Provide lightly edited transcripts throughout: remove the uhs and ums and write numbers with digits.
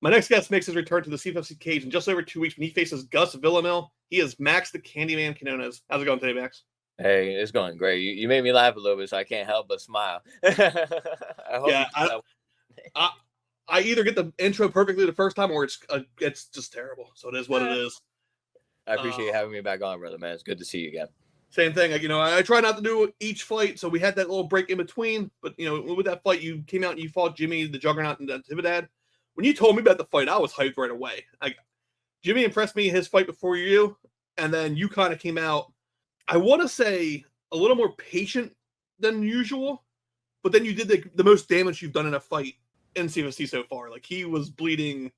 My next guest makes his return to the CFFC cage in just over 2 weeks when he faces Gus Villamil. He is Max the CandyMan Quinones. How's it going today, Max? Hey, it's going great. You made me laugh a little bit, so I can't help but smile. I hope you Yeah, keep that. I, I either get the intro perfectly the first time or it's just terrible. So it is what it is. I appreciate you having me back on, brother, man. It's good to see you again. Same thing. I try not to do each fight, so we had that little break in between. But with that fight, you came out and you fought Jimi, the Juggernaut, and Natividad. When you told me about the fight, I was hyped right away. Jimi impressed me his fight before you, and then you kind of came out, I want to say, a little more patient than usual, but then you did the most damage you've done in a fight in CFFC so far. Like, he was bleeding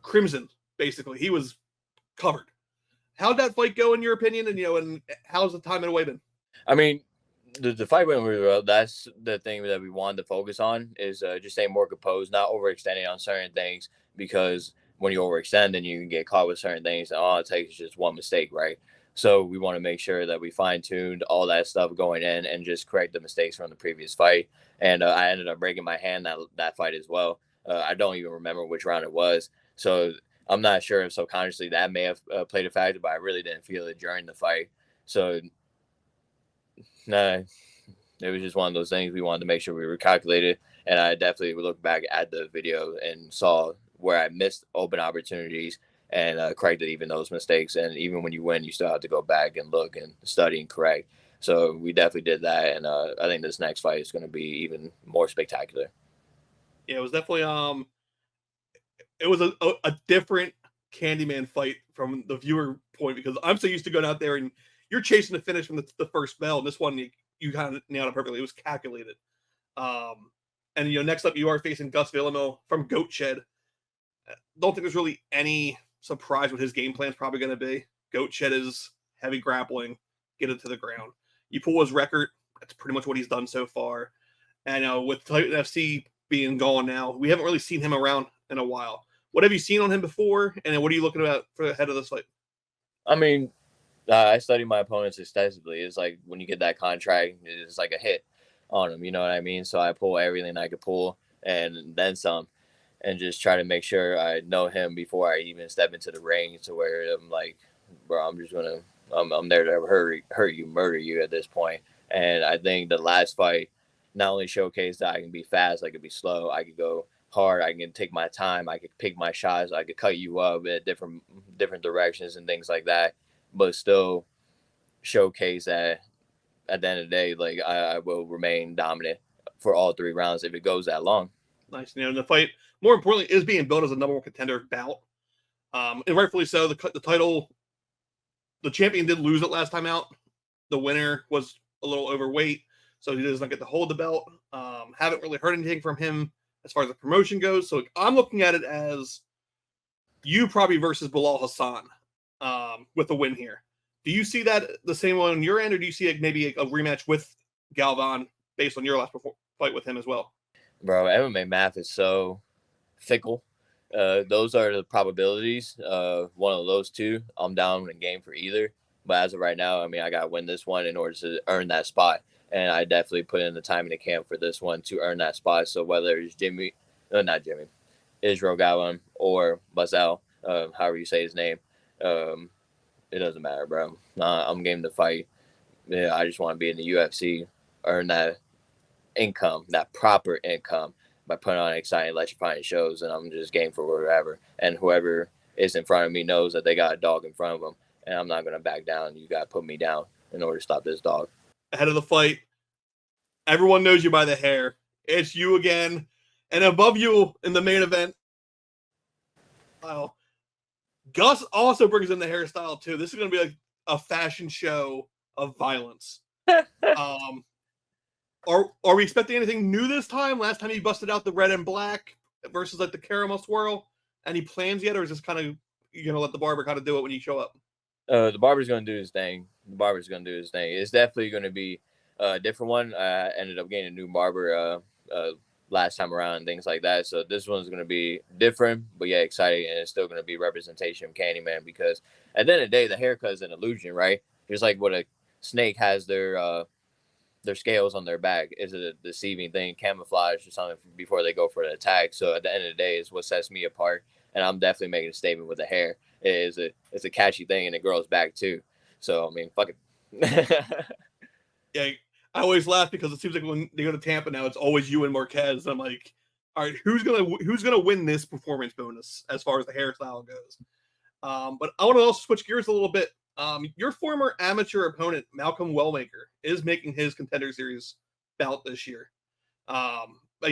crimson, basically. He was covered. How'd that fight go, in your opinion? And how's the time away been? I mean, the fight went really well. That's the thing that we wanted to focus on is just staying more composed, not overextending on certain things, because when you overextend, then you can get caught with certain things. And all it takes is just one mistake, right? So we want to make sure that we fine-tuned all that stuff going in and just correct the mistakes from the previous fight. And I ended up breaking my hand that fight as well. I don't even remember which round it was. So I'm not sure if subconsciously that may have played a factor, but I really didn't feel it during the fight. So nah, it was just one of those things. We wanted to make sure we were calculated. And I definitely looked back at the video and saw where I missed open opportunities and corrected even those mistakes. And even when you win, you still have to go back and look and study and correct. So we definitely did that. And I think this next fight is going to be even more spectacular. Yeah, it was definitely it was a different CandyMan fight from the viewer point, because I'm so used to going out there and you're chasing the finish from the first bell. And this one, you kind of nailed it perfectly. It was calculated. And next up, you are facing Gus Villamil from Goat Shed. Don't think there's really any surprise what his game plan is probably going to be. Goat Shed is heavy grappling, get it to the ground. You pull his record, that's pretty much what he's done so far. And with Titan FC being gone now, we haven't really seen him around in a while. What have you seen on him before, and what are you looking at for the head of this fight? I mean, I study my opponents extensively. It's like when you get that contract, it's like a hit on them. You know what I mean? So I pull everything I could pull and then some, and just try to make sure I know him before I even step into the ring. To where I'm like, bro, I'm there to hurt you, murder you at this point. And I think the last fight not only showcased that I can be fast, I could be slow, I could go hard, I can take my time, I could pick my shots, I could cut you up at different directions and things like that, but still showcase that at the end of the day, like I will remain dominant for all 3 rounds if it goes that long. Nice. The fight, more importantly, is being built as a number one contender bout. And rightfully so. The title, the champion did lose it last time out. The winner was a little overweight, so he does not get to hold the belt. Haven't really heard anything from him as far as the promotion goes. So I'm looking at it as you probably versus Bilal Hassan with a win here. Do you see that the same way on your end, or do you see maybe a rematch with Galvan based on your last fight with him as well? Bro, MMA math is so fickle. Those are the probabilities. One of those two, I'm down in game for either. But as of right now, I mean, I got to win this one in order to earn that spot. And I definitely put in the time in the camp for this one to earn that spot. So whether it's not Jimi, Israel Galvan or Bazel, however you say his name, it doesn't matter, bro. I'm game to fight. Yeah, I just want to be in the UFC, earn that income, that proper income, by putting on exciting, electrifying shows, and I'm just game for wherever. And whoever is in front of me knows that they got a dog in front of them, and I'm not going to back down. You got to put me down in order to stop this dog. Ahead of the fight, everyone knows you by the hair. It's you again. And above you in the main event, wow, Gus also brings in the hairstyle too. This is going to be like a fashion show of violence. Are we expecting anything new this time? Last time he busted out the red and black versus like the caramel swirl. Any plans yet, or is this kind of you're gonna let the barber kind of do it when you show up? The barber's gonna do his thing. It's definitely gonna be a different one. I ended up getting a new barber last time around and things like that. So this one's gonna be different, but yeah, exciting, and it's still gonna be representation of Candyman, because at the end of the day, the haircut is an illusion, right? Just like what a snake has their their scales on their back is a deceiving thing, camouflage or something before they go for the attack. So at the end of the day, is what sets me apart, and I'm definitely making a statement with the hair. It's a catchy thing, and it grows back too. So I mean, fuck it. Yeah, I always laugh because it seems like when they go to Tampa now, it's always you and Marquez. I'm like, all right, who's gonna win this performance bonus as far as the hairstyle goes? But I want to also switch gears a little bit. Your former amateur opponent, Malcolm Wellmaker, is making his Contender Series bout this year. But,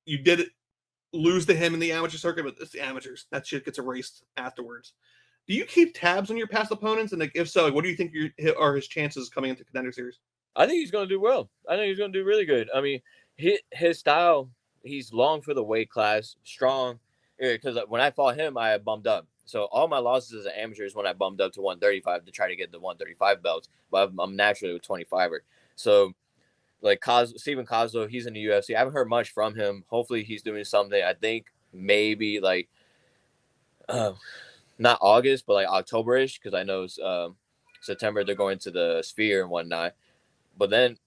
you did lose to him in the amateur circuit, but it's the amateurs. That shit gets erased afterwards. Do you keep tabs on your past opponents? And if so, what do you think are his chances coming into Contender Series? I think he's going to do well. I think he's going to do really good. I mean, his style, he's long for the weight class, strong. Because when I fought him, I bumped up. So all my losses as an amateur is when I bumped up to 135 to try to get the 135 belts. But I'm naturally a 25er. So like Steven Kozlo, he's in the UFC. I haven't heard much from him. Hopefully he's doing something. I think maybe like not August, but like October-ish, because I know September they're going to the Sphere and whatnot. But then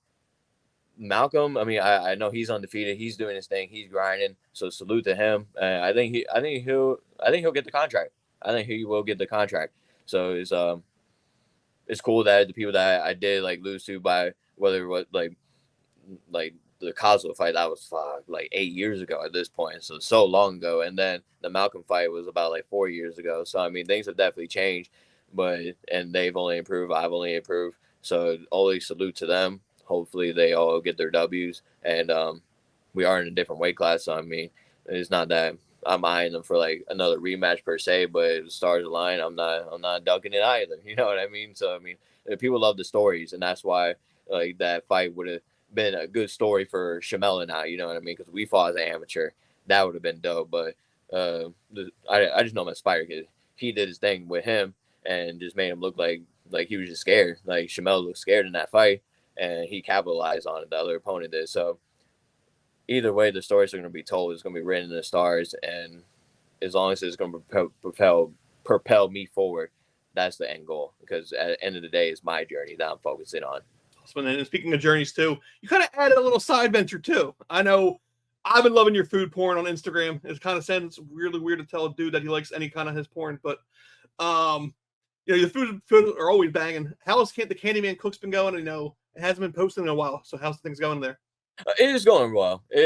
Malcolm, I mean, I know he's undefeated. He's doing his thing. He's grinding. So salute to him. I think he'll get the contract. I think he will get the contract. So it's cool that the people that I did like lose to by whether it was like the Kozlo fight, that was like 8 years ago at this point. So long ago. And then the Malcolm fight was about like 4 years ago. So I mean, things have definitely changed, and they've only improved. I've only improved. So always salute to them. Hopefully they all get their W's, and we are in a different weight class. So I mean, it's not that I'm eyeing them for like another rematch per se, but if the stars align, I'm not ducking it either. You know what I mean? So I mean, people love the stories, and that's why like that fight would have been a good story for Shamel and I. You know what I mean? Because we fought as an amateur, that would have been dope. But I just know my Spider Kid. He did his thing with him and just made him look like he was just scared. Like Shamel looked scared in that fight, and he capitalized on it. The other opponent did. So either way, the stories are going to be told. It's going to be written in the stars, and as long as it's going to propel me forward, that's the end goal. Because at the end of the day, it's my journey that I'm focusing on. And speaking of journeys too, you kind of added a little side venture too. I know I've been loving your food porn on Instagram. It kind of sounds really weird to tell a dude that he likes any kind of his porn, but your food are always banging. How's the CandyMan Cooks been going? It hasn't been posted in a while, so how's things going there? It is going well. It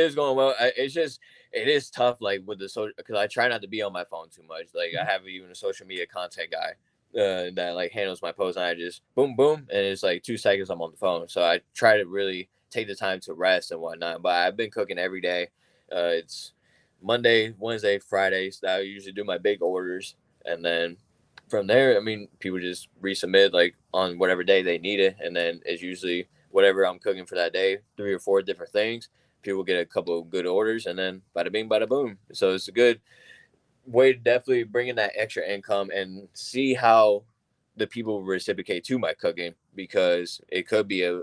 is tough, like with the social, because I try not to be on my phone too much. Like I have even a social media content guy that like handles my posts, and I just boom, boom, and it's like 2 seconds I'm on the phone. So I try to really take the time to rest and whatnot. But I've been cooking every day. It's Monday, Wednesday, Fridays that I usually do my big orders, and then from there, I mean, people just resubmit like on whatever day they need it, and then it's usually whatever I'm cooking for that day, 3 or 4 different things. People get a couple of good orders, and then bada bing, bada boom. So it's a good way to definitely bring in that extra income and see how the people reciprocate to my cooking, because it could be a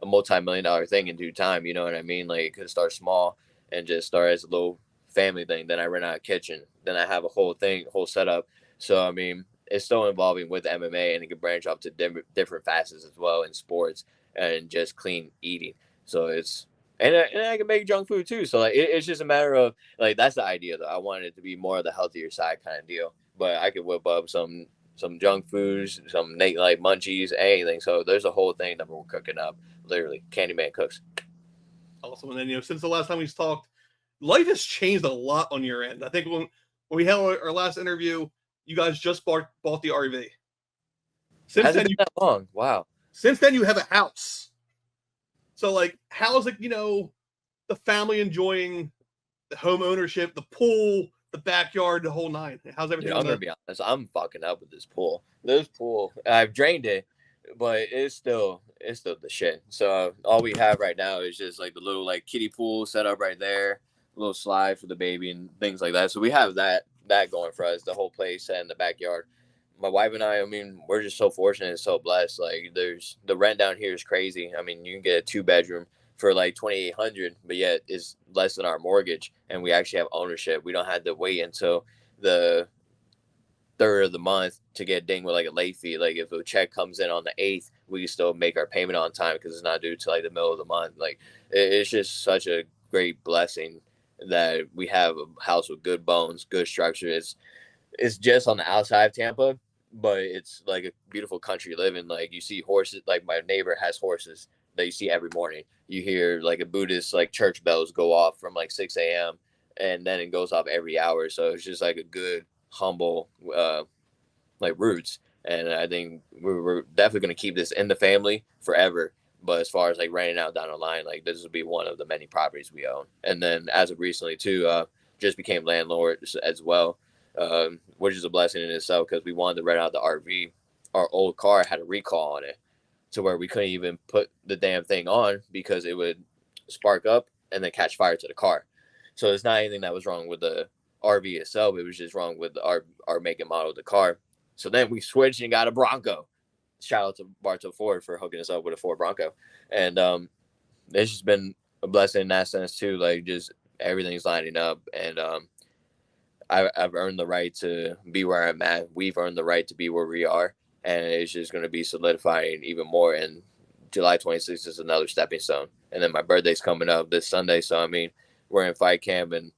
multi-million-dollar thing in due time. You know what I mean? Like it could start small and just start as a little family thing. Then I rent out a kitchen. Then I have a whole setup. So, I mean, it's still involving with MMA, and it can branch off to different facets as well in sports and just clean eating. So and I can make junk food too. So like it's just a matter of like, that's the idea though. I wanted it to be more of the healthier side kind of deal, but I could whip up some junk foods, some like munchies, anything. So there's a whole thing that we're cooking up, literally. CandyMan Cooks. Awesome. And then since the last time we talked, life has changed a lot on your end. I think when we had our last interview, you guys just bought the RV. Hasn't been that long. Wow. Since then, you have a house. So, like, how's the family enjoying the home ownership, the pool, the backyard, the whole nine? How's everything? I'm gonna be honest. I'm fucking up with this pool. This pool, I've drained it, but it's still the shit. So all we have right now is just like the little like kiddie pool set up right there, a little slide for the baby and things like that. So we have that going for us, the whole place and the backyard. My wife and I mean, we're just so fortunate and so blessed. Like there's the rent down here is crazy. I mean, you can get a 2-bedroom for like $2,800, but yet it's less than our mortgage, and we actually have ownership. We don't have to wait until the 3rd of the month to get dinged with like a late fee. Like if a check comes in on the 8th, we can still make our payment on time because it's not due to like the middle of the month. Like it's just such a great blessing that we have a house with good bones, good structure. It's just on the outside of Tampa, but it's like a beautiful country living. Like you see horses, like my neighbor has horses that you see every morning. You hear like a Buddhist like church bells go off from like 6 a.m. and then it goes off every hour. So it's just like a good, humble, like roots. And I think we're definitely going to keep this in the family forever. But as far as like renting out down the line, like this will be one of the many properties we own. And then as of recently too, just became landlord as well, which is a blessing in itself because we wanted to rent out the RV. Our old car had a recall on it to where we couldn't even put the damn thing on because it would spark up and then catch fire to the car. So it's not anything that was wrong with the RV itself. It was just wrong with our make and model of the car. So then we switched and got a Bronco. Shout out to Bartow Ford for hooking us up with a Ford Bronco. And it's just been a blessing in that sense too. Like just everything's lining up. And I've earned the right to be where I'm at. We've earned the right to be where we are. And it's just going to be solidifying even more. And July 26th is another stepping stone. And then my birthday's coming up this Sunday. So, I mean, we're in fight camp. And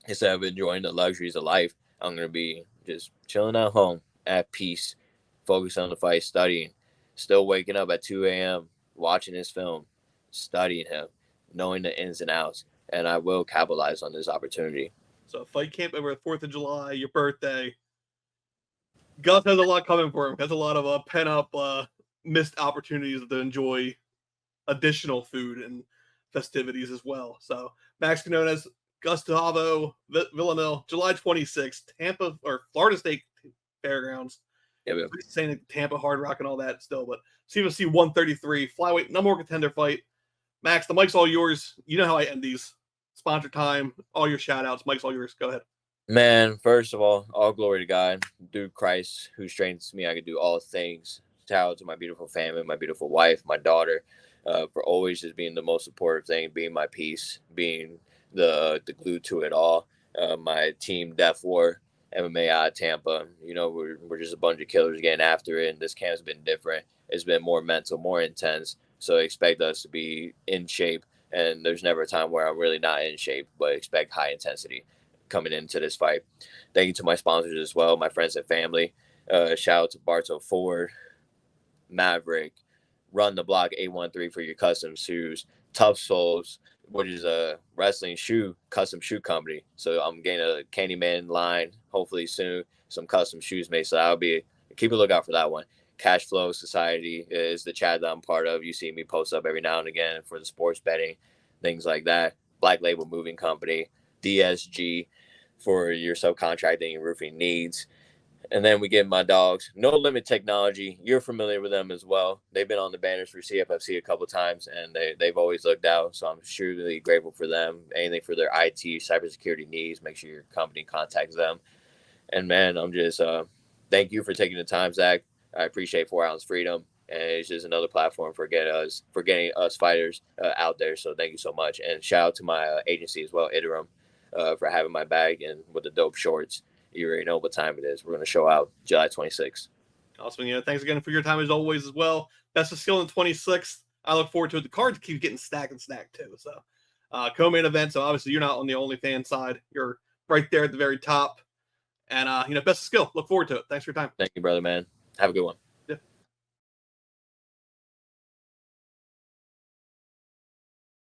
instead of enjoying the luxuries of life, I'm going to be just chilling at home at peace, focused on the fight, studying, still waking up at 2 a.m., watching this film, studying him, knowing the ins and outs. And I will capitalize on this opportunity. So fight camp over the 4th of July, your birthday. Gus has a lot coming for him. Has a lot of pent up, missed opportunities to enjoy additional food and festivities as well. So Max Quinones, Gustavo Villamil, July 26th, Tampa or Florida State Fairgrounds. Yeah, saying Tampa Hard Rock and all that still, but CFFC 133 flyweight number one contender fight. Max, the mic's all yours. You know how I end these. Sponsor time, all your shout outs. Mic's all yours. Go ahead. Man, first of all glory to God, through Christ who strengthens me. I can do all things. Shout out to my beautiful family, my beautiful wife, my daughter, for always just being the most supportive thing, being my peace, being the glue to it all. My team, Death War, MMA out of Tampa. You know, we're just a bunch of killers getting after it, and this camp's been different. It's been more mental, more intense. So expect us to be in shape, and there's never a time where I'm really not in shape, but expect high intensity coming into this fight. Thank you to my sponsors as well, my friends and family. Shout out to Bartow Ford, Maverick, Run the Block 813 for your custom shoes, Tough Souls, which is a wrestling custom shoe company. So I'm getting a CandyMan line hopefully soon, some custom shoes made. So I'll be keep a lookout for that one. Cash Flow Society is the chat that I'm part of. You see me post up every now and again for the sports betting, things like that. Black Label Moving Company, DSG for your subcontracting and roofing needs. And then we get my dogs, No Limit Technology. You're familiar with them as well. They've been on the banners for CFFC a couple times, and they've always looked out. So I'm truly grateful for them. Anything for their IT, cybersecurity needs, make sure your company contacts them. And man, I'm just thank you for taking the time, Zach. I appreciate 4 Ounce Freedom, and it's just another platform for getting us fighters out there. So thank you so much, and shout out to my agency as well, Iterum, for having my bag and with the dope shorts. You already know what time it is. We're going to show out July 26th. Awesome. Yeah, thanks again for your time as always as well. Best of skill in 26th. I look forward to it. The cards keep getting stacked too. So co-main event. So obviously you're not on the OnlyFans side. You're right there at the very top. And best of skill. Look forward to it. Thanks for your time. Thank you, brother, man. Have a good one.